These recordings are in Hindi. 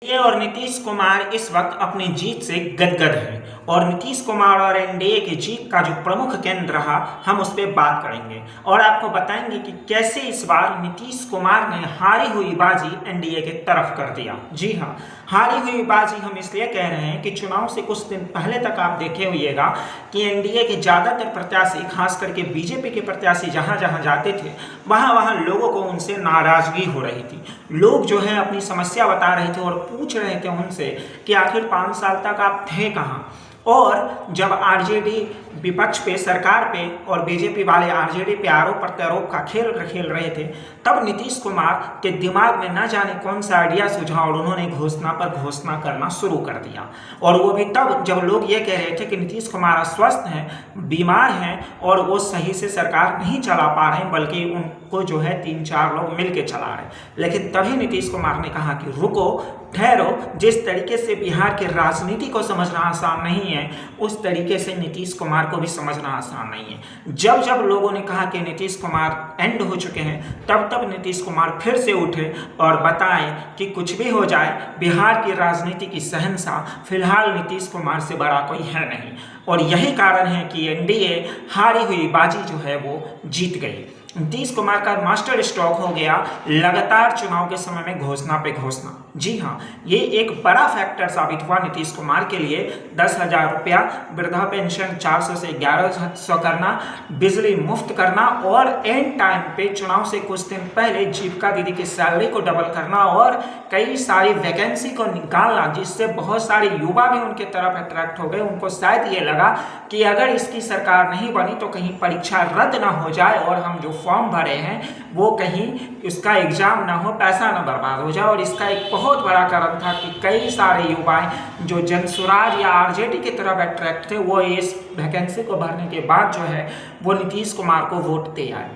एनडीए और नीतीश कुमार इस वक्त अपनी जीत से गदगद हैं और नीतीश कुमार और एनडीए की जीत का जो प्रमुख केंद्र रहा, हम उस पर बात करेंगे और आपको बताएंगे कि कैसे इस बार नीतीश कुमार ने हारी हुई बाजी एनडीए के तरफ कर दिया। जी हाँ, हारी हुई बाजी हम इसलिए कह रहे हैं कि चुनाव से कुछ दिन पहले तक आप देखे होइएगा कि एनडीए के ज़्यादातर प्रत्याशी, खास करके बीजेपी के प्रत्याशी जहाँ जहाँ जाते थे वहाँ लोगों को उनसे नाराजगी हो रही थी। लोग जो है अपनी समस्या बता रहे थे और पूछ रहे थे उनसे कि आखिर 5 साल तक आप थे कहाँ। और जब आरजेडी विपक्ष पे, सरकार पे और बीजेपी वाले आरजेडी पे आरोप प्रत्यारोप का खेल रहे थे, तब नीतीश कुमार के दिमाग में न जाने कौन सा आइडिया सूझा और उन्होंने घोषणा पर घोषणा करना शुरू कर दिया। और वो भी तब जब लोग ये कह रहे थे कि नीतीश कुमार अस्वस्थ हैं, बीमार हैं और वो सही से सरकार नहीं चला पा रहे हैं, बल्कि उनको जो है 3-4 लोग मिल के चला रहे हैं। लेकिन तभी नीतीश कुमार ने कहा कि रुको, ठहरो, जिस तरीके से बिहार की राजनीति को समझना आसान नहीं है, उस तरीके से नीतीश कुमार को भी समझना आसान नहीं है। जब जब लोगों ने कहा कि नीतीश कुमार एंड हो चुके हैं, तब तब नीतीश कुमार फिर से उठे और बताएं कि कुछ भी हो जाए, बिहार की राजनीति की शहंशाह फिलहाल नीतीश कुमार से बड़ा कोई है नहीं। और यही कारण है कि एनडीए हारी हुई बाजी जो है वो जीत गई। नीतीश कुमार का मास्टर स्ट्रोक हो गया लगातार चुनाव के समय में घोषणा पे घोषणा। जी हाँ, ये एक बड़ा फैक्टर साबित हुआ नीतीश कुमार के लिए। 10,000 रुपया वृद्धा पेंशन 400 से 1100 करना, बिजली मुफ्त करना और एंड टाइम पे चुनाव से कुछ दिन पहले जीविका दीदी की सैलरी को डबल करना और कई सारी वैकेंसी को निकालना, जिससे बहुत सारे युवा भी उनके तरफ अट्रैक्ट हो गए। उनको शायद ये लगा कि अगर इसकी सरकार नहीं बनी तो कहीं परीक्षा रद्द ना हो जाए और हम जो फॉर्म भरे हैं वो कहीं उसका एग्जाम ना हो, पैसा ना बर्बाद हो जाए। और इसका एक बहुत बड़ा कारण था कि कई सारे युवाएं जो जनसुराज या आरजेडी की तरफ अट्रैक्ट थे, वो इस वैकेंसी को भरने के बाद जो है वो नीतीश कुमार को वोट दे आए।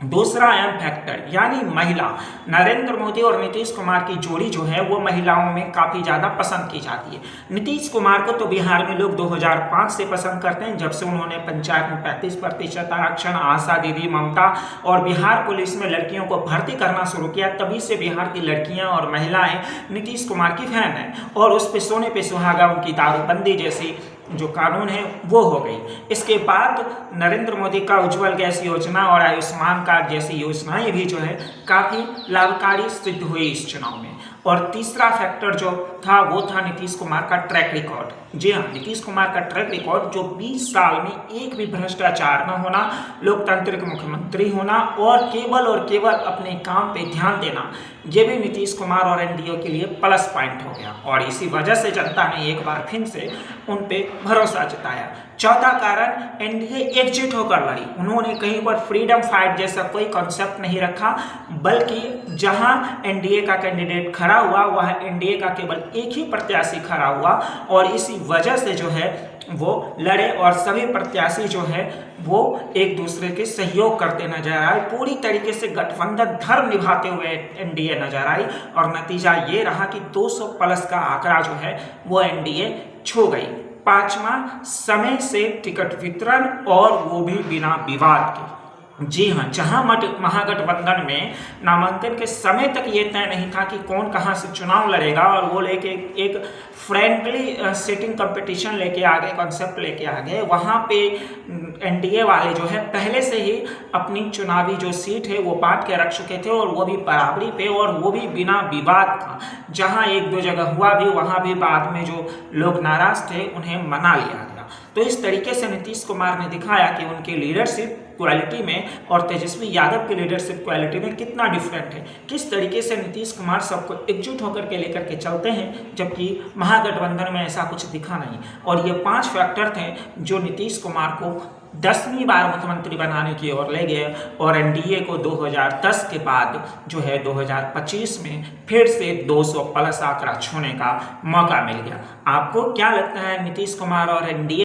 दूसरा अहम फैक्टर यानी महिला, नरेंद्र मोदी और नीतीश कुमार की जोड़ी जो है वो महिलाओं में काफ़ी ज़्यादा पसंद की जाती है। नीतीश कुमार को तो बिहार में लोग 2005 से पसंद करते हैं, जब से उन्होंने पंचायत में 35% आरक्षण, आशा दीदी, ममता और बिहार पुलिस में लड़कियों को भर्ती करना शुरू किया। तभी से बिहार की लड़कियाँ और महिलाएँ नीतीश कुमार की फैन हैं और उस पर सोने पे सुहागा उनकी दारूबंदी जैसी जो कानून है वो हो गई। इसके बाद नरेंद्र मोदी का उज्जवल गैस योजना और आयुष्मान कार्ड जैसी योजनाएं भी जो है काफ़ी लाभकारी सिद्ध हुई इस चुनाव में। और तीसरा फैक्टर जो था वो था नीतीश कुमार का ट्रैक रिकॉर्ड। जी हाँ, नीतीश कुमार का ट्रैक रिकॉर्ड जो 20 साल में एक भी भ्रष्टाचार न होना, लोकतांत्रिक मुख्यमंत्री होना और केवल अपने काम पे ध्यान देना, ये भी नीतीश कुमार और एनडीए के लिए प्लस पॉइंट हो गया। और इसी वजह से जनता ने एक बार फिर से उन पे भरोसा जताया। चौथा कारण, एनडीए एकजुट होकर लड़ी। उन्होंने कहीं पर फ्रीडम फाइट जैसा कोई कॉन्सेप्ट नहीं रखा, बल्कि जहां एनडीए का कैंडिडेट खड़ा हुआ वह एनडीए का केवल एक ही प्रत्याशी खड़ा हुआ और इसी वजह से जो है वो लड़े और सभी प्रत्याशी जो है वो एक दूसरे के सहयोग करते नजर आए। पूरी तरीके से गठबंधन धर्म निभाते हुए एनडीए नजर आई और नतीजा ये रहा कि 200 प्लस का आंकड़ा जो है वो एनडीए छू गई। पांचवा, समय से टिकट वितरण और वो भी बिना विवाद के। जी हाँ, जहां महागठबंधन में नामांकन के समय तक ये तय नहीं था कि कौन कहां से चुनाव लड़ेगा और वो लेके एक फ्रेंडली सिटिंग कंपटीशन लेके आ गए, कॉन्सेप्ट लेके आ गए, वहां पे एनडीए वाले जो है पहले से ही अपनी चुनावी जो सीट है वो बांट के रख चुके थे और वो भी बराबरी पे और वो भी बिना विवाद का। जहां 1-2 जगह हुआ भी, वहां भी बाद में जो लोग नाराज थे उन्हें मना लिया गया। तो इस तरीके से नीतीश कुमार ने दिखाया कि उनकी लीडरशिप क्वालिटी में और तेजस्वी यादव की लीडरशिप क्वालिटी में कितना डिफरेंट है, किस तरीके से नीतीश कुमार सबको एकजुट होकर के लेकर के चलते हैं, जबकि महागठबंधन में ऐसा कुछ दिखा नहीं। और ये 5 फैक्टर थे जो नीतीश कुमार को 10वीं बार मुख्यमंत्री बनाने की ओर ले गए और एनडीए को 2010 के बाद जो है 2025 में फिर से 200 प्लस आंकड़ा छूने का मौका मिल गया। आपको क्या लगता है, नीतीश कुमार और एनडीए